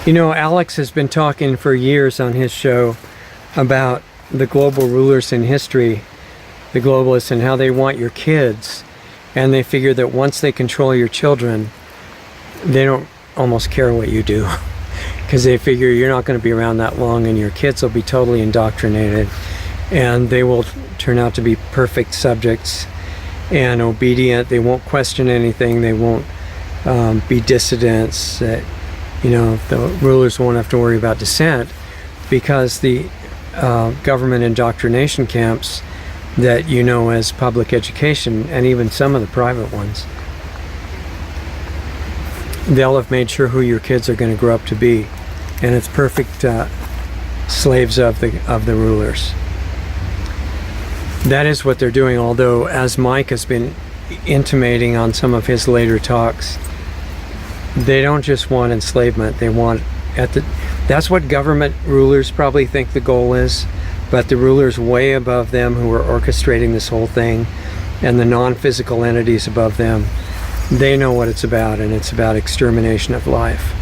You know, Alex has been talking for years on his show about the global rulers in history, the globalists, and how they want your kids. And they figure that once they control your children, they don't almost care what you do. Because they figure you're not going to be around that long and your kids will be totally indoctrinated. And they will turn out to be perfect subjects and obedient. They won't question anything. They won't be dissidents. You know, the rulers won't have to worry about dissent, because the government indoctrination camps that you know as public education, and even some of the private ones, they'll have made sure who your kids are going to grow up to be, and it's perfect slaves of the rulers. That is what they're doing, although, as Mike has been intimating on some of his later talks, they don't just want enslavement. They want that's what government rulers probably think the goal is, but the rulers way above them who are orchestrating this whole thing, and the non-physical entities above them, they know what it's about, and it's about extermination of life.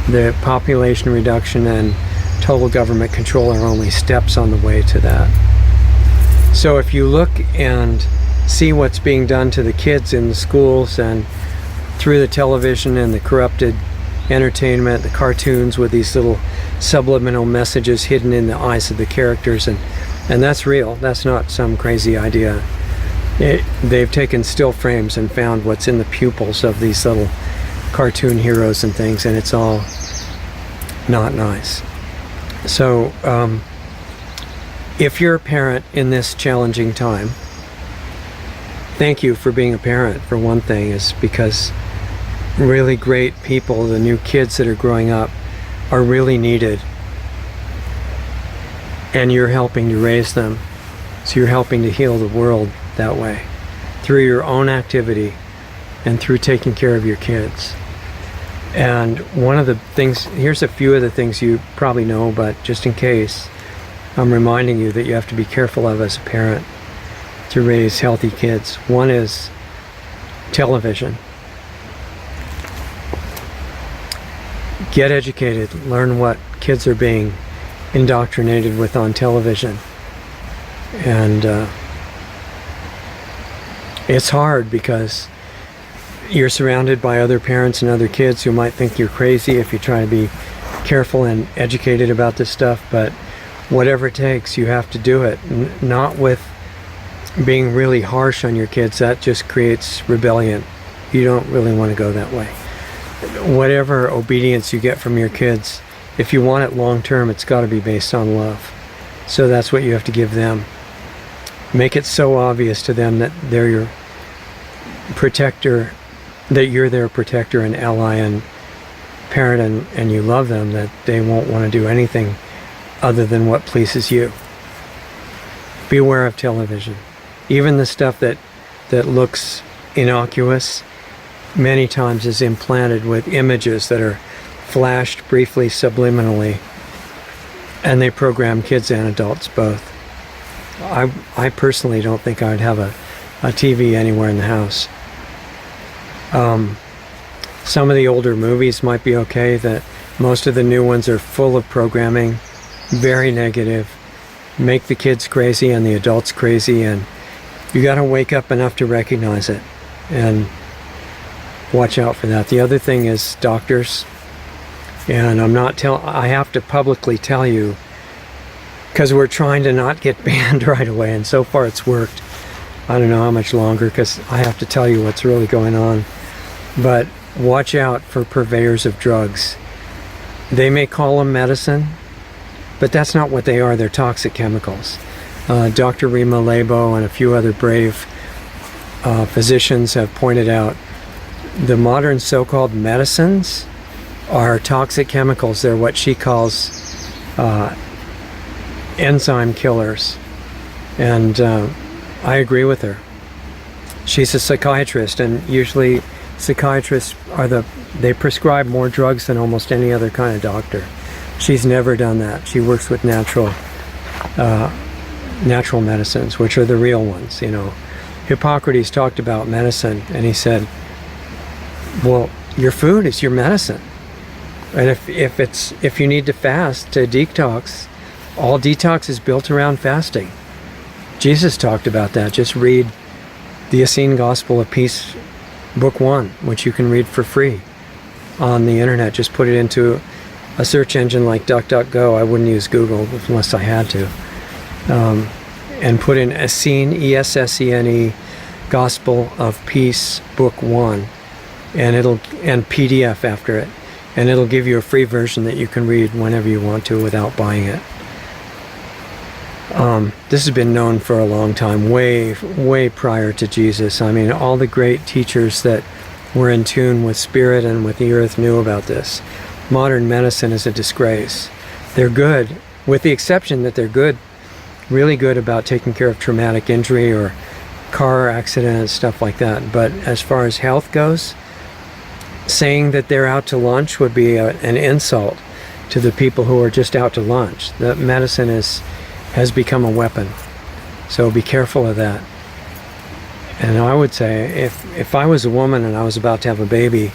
The population reduction and total government control are only steps on the way to that. So if you look and see what's being done to the kids in the schools and through the television and the corrupted entertainment, the cartoons with these little subliminal messages hidden in the eyes of the characters, and that's real. That's not some crazy idea. They've taken still frames and found what's in the pupils of these little cartoon heroes and things, and it's all not nice. So if you're a parent in this challenging time, thank you for being a parent, for one thing, is because really great people, the new kids that are growing up, are really needed, and you're helping to raise them. So you're helping to heal the world that way, through your own activity and through taking care of your kids. And one of the things, here's a few of the things you probably know, but just in case, I'm reminding you that you have to be careful of as a parent to raise healthy kids. One is television. Get educated, learn what kids are being indoctrinated with on television. And it's hard because you're surrounded by other parents and other kids who might think you're crazy if you try to be careful and educated about this stuff, but whatever it takes, you have to do it. Not with being really harsh on your kids. That just creates rebellion. You don't really want to go that way. Whatever obedience you get from your kids, if you want it long term, it's got to be based on love. So that's what you have to give them. Make it so obvious to them that they're your protector, that you're their protector and ally and parent, and you love them, that they won't want to do anything other than what pleases you. Beware of television. Even the stuff that looks innocuous many times is implanted with images that are flashed briefly subliminally, and they program kids and adults both. I personally don't think I'd have a TV anywhere in the house. Some of the older movies might be okay. That most of the new ones are full of programming, very negative, make the kids crazy and the adults crazy, and you got to wake up enough to recognize it and watch out for that. The other thing is doctors, and I have to publicly tell you, because we're trying to not get banned right away, and so far it's worked. I don't know how much longer, because I have to tell you what's really going on. But watch out for purveyors of drugs. They may call them medicine, but that's not what they are. They're toxic chemicals. Dr. Rima Lebo and a few other brave physicians have pointed out the modern so-called medicines are toxic chemicals. They're what she calls enzyme killers. And I agree with her. She's a psychiatrist, and usually psychiatrists they prescribe more drugs than almost any other kind of doctor. She's never done that. She works with natural medicines, which are the real ones, you know. Hippocrates talked about medicine, and he said, well, your food is your medicine. And if you need to fast to detox, all detox is built around fasting. Jesus talked about that. Just read the Essene Gospel of Peace, Book 1, which you can read for free on the internet. Just put it into a search engine like DuckDuckGo. I wouldn't use Google unless I had to. And put in Essene, E-S-S-E-N-E, Gospel of Peace, Book 1, and PDF after it. And it'll give you a free version that you can read whenever you want to without buying it. This has been known for a long time, way prior to Jesus. I mean, all the great teachers that were in tune with spirit and with the earth knew about this. Modern medicine is a disgrace. They're good, with the exception that they're good, really good about taking care of traumatic injury or car accident and stuff like that. But as far as health goes, saying that they're out to lunch would be an insult to the people who are just out to lunch. The medicine has become a weapon, so be careful of that. And I would say, if I was a woman and I was about to have a baby,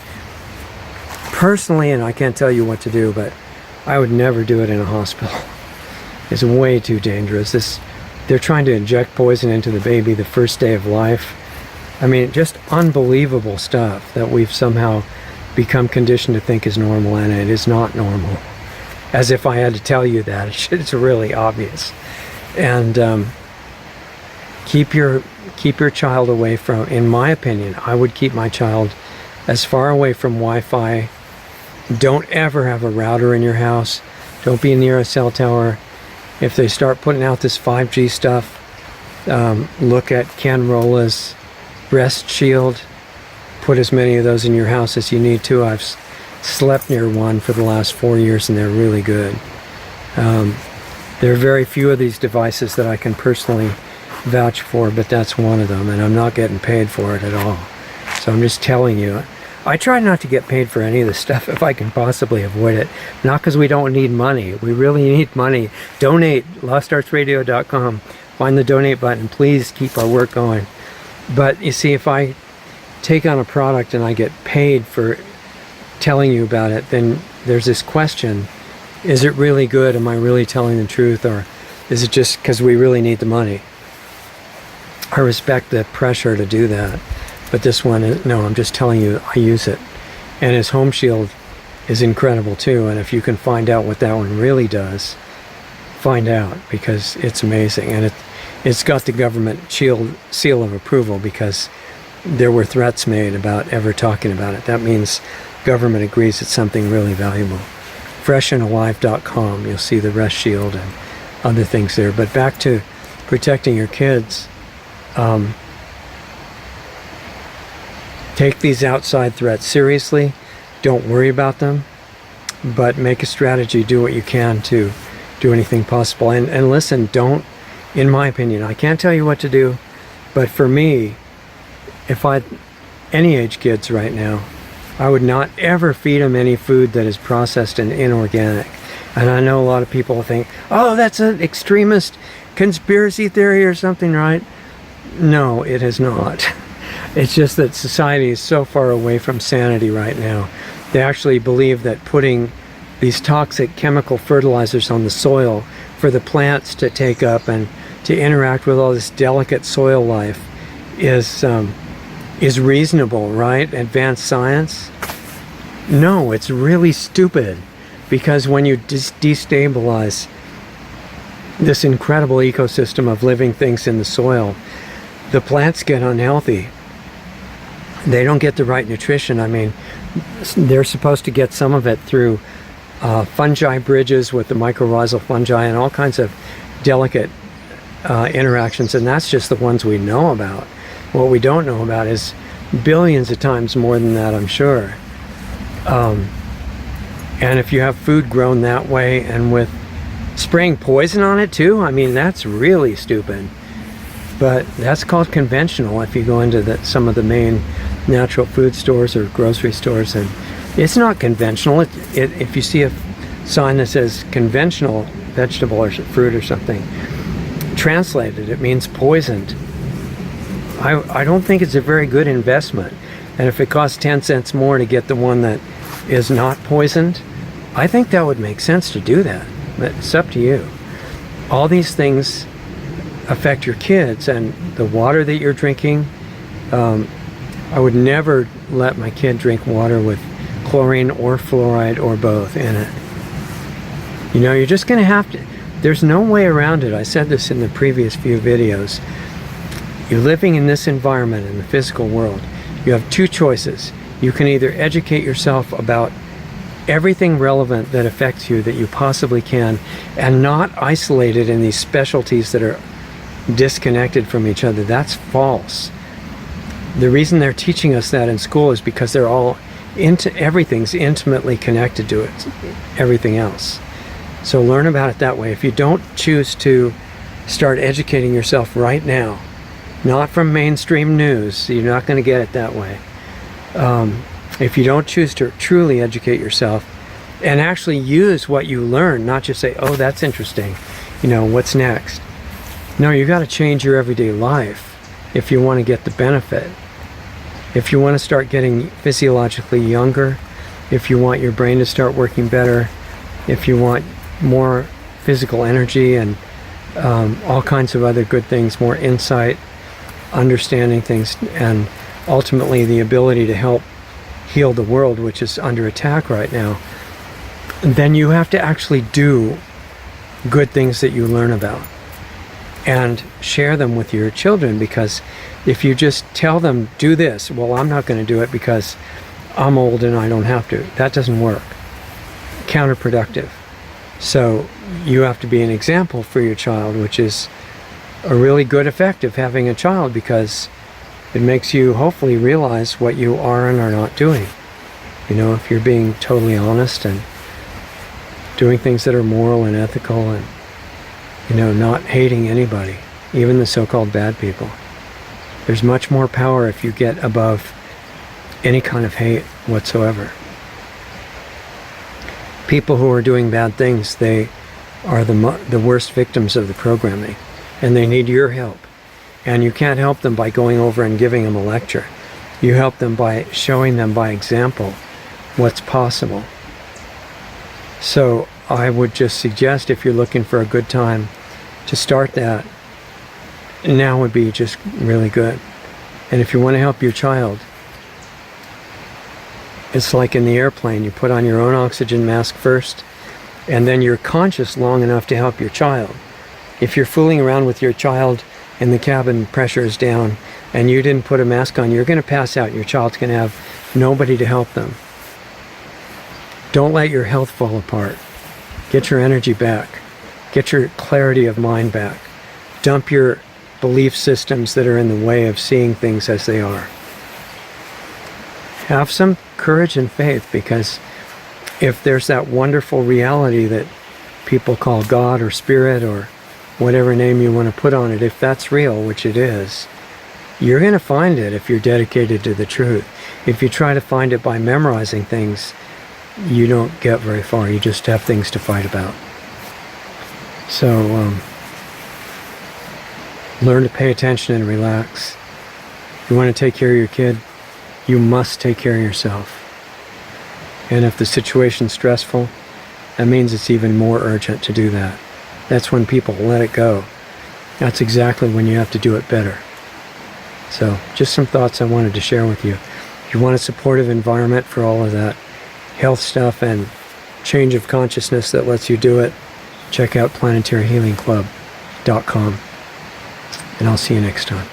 personally, and I can't tell you what to do, but I would never do it in a hospital. It's way too dangerous. They're trying to inject poison into the baby the first day of life. I mean, just unbelievable stuff that we've somehow become conditioned to think is normal, and it is not normal. As if I had to tell you that. It's really obvious. And keep your child away from, in my opinion, I would keep my child as far away from Wi-Fi. Don't ever have a router in your house. Don't be near a cell tower. If they start putting out this 5G stuff, look at Ken Rola's Breast Shield. Put as many of those in your house as you need to. I've slept near one for the last 4 years, and they're really good. There are very few of these devices that I can personally vouch for, but that's one of them, and I'm not getting paid for it at all. So I'm just telling you. I try not to get paid for any of this stuff if I can possibly avoid it. Not because we don't need money. We really need money. Donate, lostartsradio.com. Find the donate button. Please keep our work going. But you see, if I take on a product and I get paid for telling you about it, then there's this question: is it really good? Am I really telling the truth? Or is it just because we really need the money? I respect the pressure to do that. But this one, no, I'm just telling you, I use it. And his home shield is incredible too. And if you can find out what that one really does, find out, because it's amazing. And it's got the government seal of approval, because there were threats made about ever talking about it. That means government agrees it's something really valuable. Freshandalive.com, you'll see the Rest Shield and other things there. But back to protecting your kids. Take these outside threats seriously. Don't worry about them, but make a strategy. Do what you can to do anything possible. And listen, don't, in my opinion, I can't tell you what to do, but for me, if I had any age kids right now, I would not ever feed them any food that is processed and inorganic. And I know a lot of people think, oh, that's an extremist conspiracy theory or something, right? No, it is not. It's just that society is so far away from sanity right now. They actually believe that putting these toxic chemical fertilizers on the soil for the plants to take up and to interact with all this delicate soil life is reasonable, right? Advanced science? No, it's really stupid, because when you destabilize this incredible ecosystem of living things in the soil, the plants get unhealthy. They don't get the right nutrition. I mean, they're supposed to get some of it through fungi bridges with the mycorrhizal fungi and all kinds of delicate interactions, and that's just the ones we know about. What we don't know about is billions of times more than that, I'm sure. And if you have food grown that way and with spraying poison on it too, I mean, that's really stupid. But that's called conventional if you go into some of the main natural food stores or grocery stores, and it's not conventional. If you see a sign that says conventional vegetable or fruit or something, translated, it means poisoned. I don't think it's a very good investment. And if it costs 10 cents more to get the one that is not poisoned, I think that would make sense to do that, but it's up to you. All these things affect your kids, and the water that you're drinking, I would never let my kid drink water with chlorine or fluoride or both in it. You know, you're just going to have to, there's no way around it. I said this in the previous few videos. You're living in this environment, in the physical world. You have two choices. You can either educate yourself about everything relevant that affects you that you possibly can, and not isolate it in these specialties that are disconnected from each other. That's false. The reason they're teaching us that in school is because they're all everything's intimately connected to it, everything else. So learn about it that way. If you don't choose to start educating yourself right now, not from mainstream news, you're not going to get it that way. If you don't choose to truly educate yourself and actually use what you learn, not just say, oh, that's interesting, you know, what's next? No, you got to change your everyday life if you want to get the benefit. If you want to start getting physiologically younger, if you want your brain to start working better, if you want more physical energy and all kinds of other good things, more insight, understanding things, and ultimately the ability to help heal the world, which is under attack right now, then you have to actually do good things that you learn about and share them with your children. Because if you just tell them, do this, well, I'm not going to do it because I'm old and I don't have to. That doesn't work. Counterproductive. So you have to be an example for your child, which is a really good effect of having a child, because it makes you hopefully realize what you are and are not doing. You know, if you're being totally honest and doing things that are moral and ethical, and, you know, not hating anybody, even the so-called bad people. There's much more power if you get above any kind of hate whatsoever. People who are doing bad things, they are the worst victims of the programming, and they need your help. And you can't help them by going over and giving them a lecture. You help them by showing them by example what's possible. So I would just suggest, if you're looking for a good time to start that, now would be just really good. And if you want to help your child, it's like in the airplane. You put on your own oxygen mask first, and then you're conscious long enough to help your child. If you're fooling around with your child and the cabin pressure is down and you didn't put a mask on, you're going to pass out. Your child's going to have nobody to help them. Don't let your health fall apart. Get your energy back. Get your clarity of mind back. Dump your belief systems that are in the way of seeing things as they are. Have some courage and faith, because if there's that wonderful reality that people call God or Spirit or whatever name you want to put on it, if that's real, which it is, you're going to find it if you're dedicated to the truth. If you try to find it by memorizing things, you don't get very far. You just have things to fight about. So learn to pay attention and relax. If you want to take care of your kid, you must take care of yourself. And if the situation's stressful, that means it's even more urgent to do that. That's when people let it go. That's exactly when you have to do it better. So just some thoughts I wanted to share with you. If you want a supportive environment for all of that health stuff and change of consciousness that lets you do it, check out planetaryhealingclub.com. And I'll see you next time.